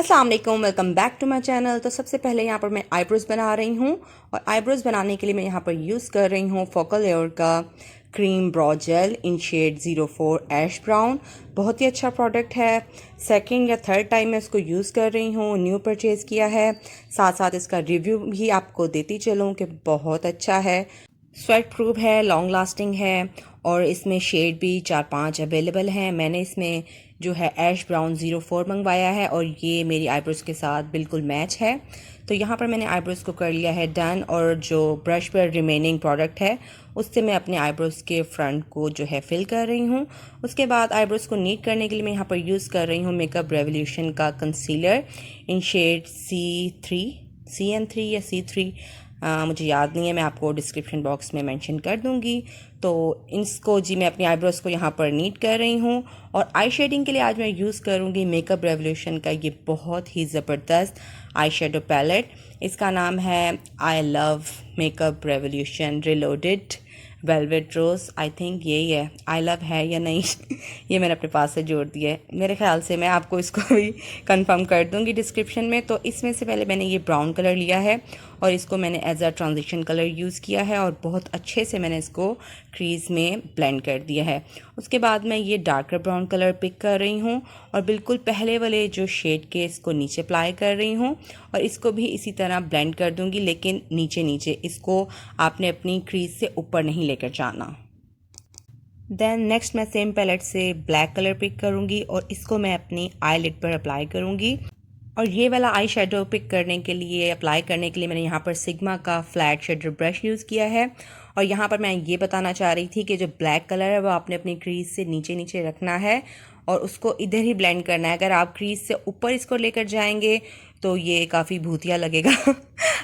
अस्सलाम वालेकुम, welcome back to my channel. तो सबसे पहले यहाँ पर मैं आईब्रोज़ बना रही हूँ और आईब्रोज़ बनाने के लिए मैं यहाँ पर यूज़ कर रही हूँ फोकलयोर का क्रीम ब्रो जेल इन शेड 04 ऐश ब्राउन। बहुत ही अच्छा प्रोडक्ट है। सेकंड या थर्ड टाइम मैं इसको यूज़ कर रही हूँ, न्यू परचेज़ किया है। साथ साथ इसका रिव्यू भी आपको देती चलूँ कि बहुत अच्छा है, स्वेट प्रूफ है, लॉन्ग लास्टिंग है और इसमें शेड भी 4-5 अवेलेबल हैं। मैंने इसमें जो है ऐश ब्राउन 04 मंगवाया है और ये मेरी आईब्रोज़ के साथ बिल्कुल मैच है। तो यहाँ पर मैंने आईब्रोज़ को कर लिया है डन और जो ब्रश पर रिमेनिंग प्रोडक्ट है उससे मैं अपने आईब्रोज़ के फ्रंट को जो है फिल कर रही हूँ। उसके बाद आईब्रोज़ को नीट करने के लिए मैं यहाँ पर यूज़ कर रही हूँ मेकअप रेवोल्यूशन का कंसीलर इन शेड CN3 या C3, मुझे याद नहीं है, मैं आपको डिस्क्रिप्शन बॉक्स में मेंशन कर दूंगी। तो इसको जी मैं अपनी आईब्रोज़ को यहाँ पर नीट कर रही हूँ और आई शेडिंग के लिए आज मैं यूज़ करूँगी मेकअप रेवोल्यूशन का ये बहुत ही ज़बरदस्त आई शेडो पैलेट। इसका नाम है I love makeup revolution reloaded velvet rose. I think यही है, आई लव है या नहीं ये मैंने अपने पास से जोड़ दिया है, मेरे ख्याल से। मैं आपको इसको भी कंफर्म कर दूंगी डिस्क्रिप्शन में। तो इसमें से पहले मैंने ये ब्राउन कलर लिया है और इसको मैंने as a transition colour use किया है और बहुत अच्छे से मैंने इसको क्रीज में ब्लेंड कर दिया है। उसके बाद मैं ये डार्कर ब्राउन कलर पिक कर रही हूँ और बिल्कुल पहले वाले जो शेड के इसको नीचे अप्लाई कर रही हूँ और इसको भी इसी तरह ब्लेंड कर दूंगी, लेकिन नीचे नीचे, इसको आपने अपनी क्रीज से ऊपर नहीं लेकर जाना। देन नेक्स्ट मैं सेम पैलेट से ब्लैक कलर पिक करूँगी और इसको मैं अपनी आई लिड पर अप्लाई करूँगी। और ये वाला आई शेडो पिक करने के लिए, अप्लाई करने के लिए मैंने यहाँ पर सिग्मा का फ्लैट शेडर ब्रश यूज़ किया है। और यहाँ पर मैं ये बताना चाह रही थी कि जो ब्लैक कलर है वो आपने अपनी क्रीज से नीचे नीचे रखना है और उसको इधर ही ब्लेंड करना है। अगर आप क्रीज से ऊपर इसको लेकर जाएंगे तो ये काफ़ी भूतिया लगेगा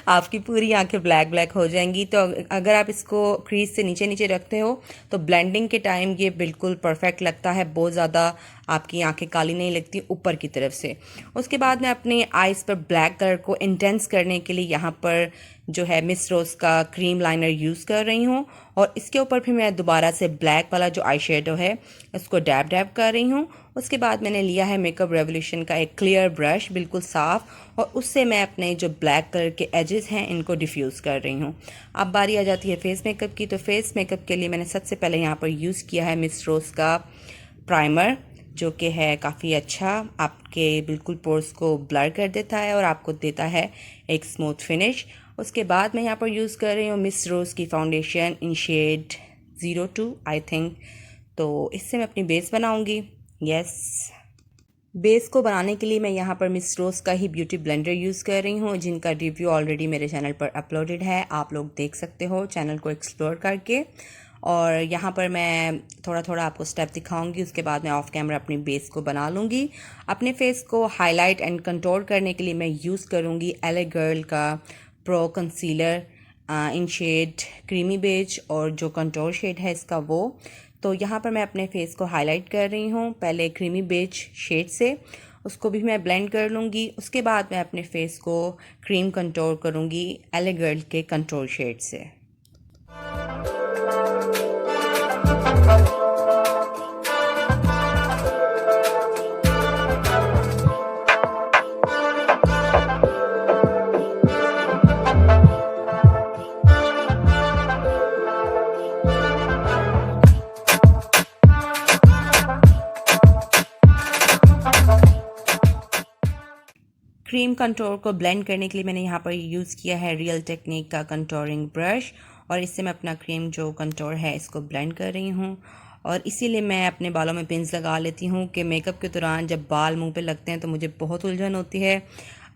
आपकी पूरी आंखें ब्लैक ब्लैक हो जाएंगी। तो अगर आप इसको क्रीज से नीचे नीचे रखते हो तो ब्लेंडिंग के टाइम ये बिल्कुल परफेक्ट लगता है, बहुत ज़्यादा आपकी आंखें काली नहीं लगती ऊपर की तरफ से। उसके बाद मैं अपने आईज़ पर ब्लैक कलर को इंटेंस करने के लिए यहाँ पर जो है मिसरोज का क्रीम लाइनर यूज़ कर रही हूँ और इसके ऊपर फिर मैं दोबारा से ब्लैक वाला जो आई शेडो है उसको डैब डैब कर रही हूँ। उसके बाद मैंने लिया है मेकअप रेवोल्यूशन का एक क्लियर ब्रश, बिल्कुल साफ़, और उससे मैं अपने जो ब्लैक कलर के एजेस हैं इनको डिफ्यूज़ कर रही हूँ। अब बारी आ जाती है फेस मेकअप की। तो फेस मेकअप के लिए मैंने सबसे पहले यहाँ पर यूज़ किया है मिसरोज का प्राइमर, जो कि है काफ़ी अच्छा, आपके बिल्कुल पोर्स को ब्लर कर देता है और आपको देता है एक स्मूथ फिनिश। उसके बाद मैं यहाँ पर यूज़ कर रही हूँ मिसरोज की foundation in shade 02 I think. तो इससे मैं अपनी बेस बनाऊँगी। यस, बेस को बनाने के लिए मैं यहाँ पर मिसरोज का ही ब्यूटी ब्लेंडर यूज़ कर रही हूँ, जिनका रिव्यू ऑलरेडी मेरे चैनल पर अपलोडेड है, आप लोग देख सकते हो चैनल को एक्सप्लोर करके। और यहाँ पर मैं थोड़ा थोड़ा आपको स्टेप दिखाऊंगी, उसके बाद मैं ऑफ कैमरा अपनी बेस को बना लूँगी। अपने फेस को हाईलाइट एंड कंटूर करने के लिए मैं यूज़ करूँगी एले गर्ल का pro concealer in shade creamy beige और जो कंटूर शेड है इसका वो। तो यहाँ पर मैं अपने फेस को हाईलाइट कर रही हूँ पहले क्रीमी बेज शेड से, उसको भी मैं ब्लेंड कर लूँगी। उसके बाद मैं अपने फेस को क्रीम कंटूर करूँगी एले गर्ल के कंटूर शेड से। क्रीम कंटूर को ब्लेंड करने के लिए मैंने यहाँ पर यूज़ किया है रियल टेक्निक का कंटूरिंग ब्रश और इससे मैं अपना क्रीम जो कंटूर है इसको ब्लेंड कर रही हूँ। और इसीलिए मैं अपने बालों में पिंस लगा लेती हूँ कि मेकअप के दौरान जब बाल मुंह पे लगते हैं तो मुझे बहुत उलझन होती है।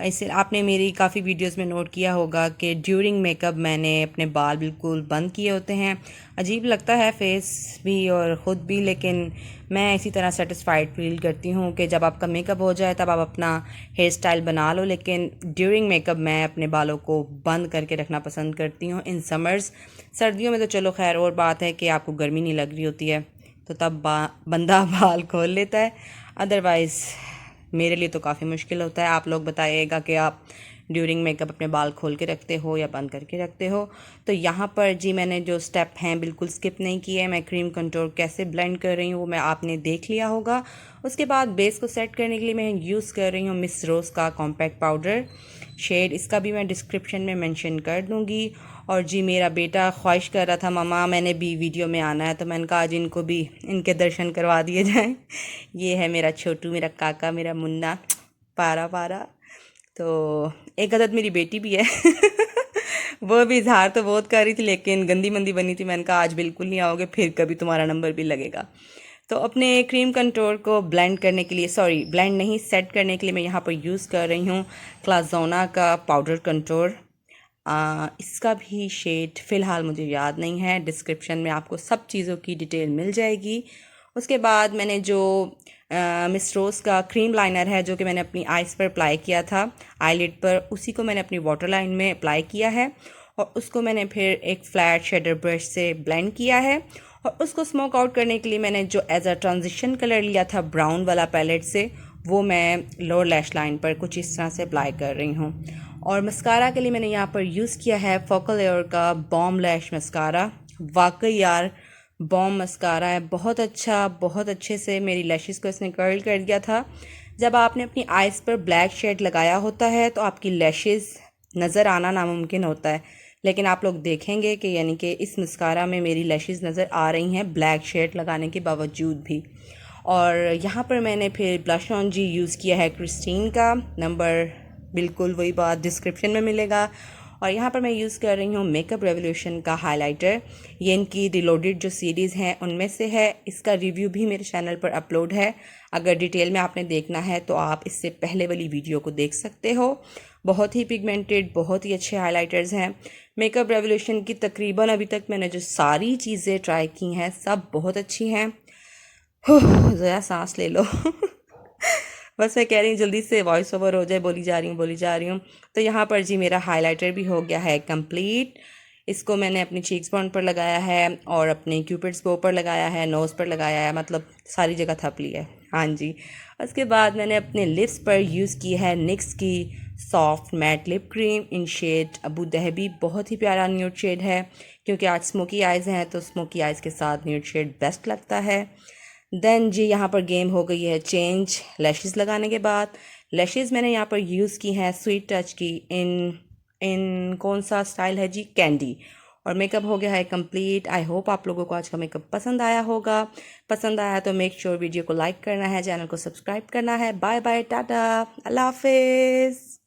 इससे आपने मेरी काफ़ी वीडियोस में नोट किया होगा कि ड्यूरिंग मेकअप मैंने अपने बाल बिल्कुल बंद किए होते हैं। अजीब लगता है फेस भी और ख़ुद भी, लेकिन मैं इसी तरह सेटिस्फाइड फील करती हूँ कि जब आपका मेकअप हो जाए तब आप अपना हेयर स्टाइल बना लो, लेकिन ड्यूरिंग मेकअप मैं अपने बालों को बंद करके रखना पसंद करती हूँ इन समर्स। सर्दियों में तो चलो खैर और बात है कि आपको गर्मी नहीं लग रही होती है तो तब बंदा बाल खोल लेता है, अदरवाइज़ मेरे लिए तो काफ़ी मुश्किल होता है। आप लोग बताइएगा कि आप ड्यूरिंग मेकअप अपने बाल खोल के रखते हो या बंद करके रखते हो। तो यहाँ पर जी मैंने जो स्टेप हैं बिल्कुल स्किप नहीं किए। मैं क्रीम कंटूर कैसे ब्लेंड कर रही हूँ वो मैं आपने देख लिया होगा। उसके बाद बेस को सेट करने के लिए मैं यूज़ कर रही हूँ मिसरोज का कॉम्पैक्ट पाउडर शेड, इसका भी मैं डिस्क्रिप्शन में मेंशन कर दूँगी। और जी मेरा बेटा ख्वाहिश कर रहा था ममा मैंने भी वीडियो में आना है, तो मैंने कहा आज इनको भी इनके दर्शन करवा दिए जाएं। ये है मेरा छोटू, मेरा काका, मेरा मुन्ना, पारा पारा। तो एक अदद मेरी बेटी भी है वो भी इजहार तो बहुत कर रही थी लेकिन गंदी मंदी बनी थी। मैंने कहा आज बिल्कुल नहीं आओगे, फिर कभी तुम्हारा नंबर भी लगेगा। तो अपने क्रीम कंटूर को ब्लेंड करने के लिए, सॉरी ब्लेंड नहीं, सेट करने के लिए मैं यहाँ पर यूज़ कर रही हूँ क्लाजोना का पाउडर कंटूर। इसका भी शेड फ़िलहाल मुझे याद नहीं है, डिस्क्रिप्शन में आपको सब चीज़ों की डिटेल मिल जाएगी। उसके बाद मैंने जो मिसरोज का क्रीम लाइनर है जो कि मैंने अपनी आइज़ पर अप्लाई किया था, आईलिड पर, उसी को मैंने अपनी वाटर लाइन में अप्लाई किया है और उसको मैंने फिर एक फ्लैट शेडर ब्रश से ब्लेंड किया है। और उसको स्मोक आउट करने के लिए मैंने जो एज अ ट्रांजिशन कलर लिया था ब्राउन वाला पैलेट से, वो मैं लोअर लैश लाइन पर कुछ इस तरह से अप्लाई कर रही हूँ। और मस्कारा के लिए मैंने यहाँ पर यूज़ किया है फोकलयर का बॉम लैश मस्कारा। वाकई यार बॉम मस्कारा है, बहुत अच्छा, बहुत अच्छे से मेरी लैशेस को इसने कर्ल कर दिया था। जब आपने अपनी आइज़ पर ब्लैक शेड लगाया होता है तो आपकी लैशेस नज़र आना नामुमकिन होता है, लेकिन आप लोग देखेंगे कि यानी कि इस मस्कारा में मेरी लैशेस नज़र आ रही हैं ब्लैक शेड लगाने के बावजूद भी। और यहाँ पर मैंने फिर ब्लश ऑन जी यूज़ किया है क्रिस्टीन का, नंबर बिल्कुल वही बात डिस्क्रिप्शन में मिलेगा। और यहाँ पर मैं यूज़ कर रही हूँ मेकअप रेवोल्यूशन का हाइलाइटर। ये इनकी रिलोडेड जो सीरीज़ हैं उनमें से है। इसका रिव्यू भी मेरे चैनल पर अपलोड है, अगर डिटेल में आपने देखना है तो आप इससे पहले वाली वीडियो को देख सकते हो। बहुत ही पिगमेंटेड, बहुत ही अच्छे हाइलाइटर्स हैं। मेकअप रेवोल्यूशन की तकरीबन अभी तक मैंने जो सारी चीज़ें ट्राई की हैं सब बहुत अच्छी हैं। ज़रा सांस ले लो बस मैं कह रही हूँ जल्दी से वॉइस ओवर हो जाए, बोली जा रही हूँ। तो यहाँ पर जी मेरा हाइलाइटर भी हो गया है कंप्लीट। इसको मैंने अपनी चीक्स बॉन पर लगाया है और अपने क्यूपिड्स बो पर लगाया है, नोज़ पर लगाया है, मतलब सारी जगह थप ली है। हाँ जी। उसके बाद मैंने अपने लिप्स पर यूज़ की है निक्स की सॉफ्ट मैट लिप क्रीम इन शेड अबू दहबी। बहुत ही प्यारा न्यूड शेड है, क्योंकि आज स्मोकी आइज़ हैं तो स्मोकी आइज़ के साथ न्यूड शेड बेस्ट लगता है। देन जी यहाँ पर गेम हो गई है चेंज लैशेस लगाने के बाद। लैशेस मैंने यहाँ पर यूज़ की हैं स्वीट टच की, इन कौन सा स्टाइल है जी, कैंडी। और मेकअप हो गया है कंप्लीट। आई होप आप लोगों को आज का मेकअप पसंद आया होगा। पसंद आया तो मेक श्योर वीडियो को लाइक करना है, चैनल को सब्सक्राइब करना है। बाय बाय, टाटा, अल्लाह हाफिज़।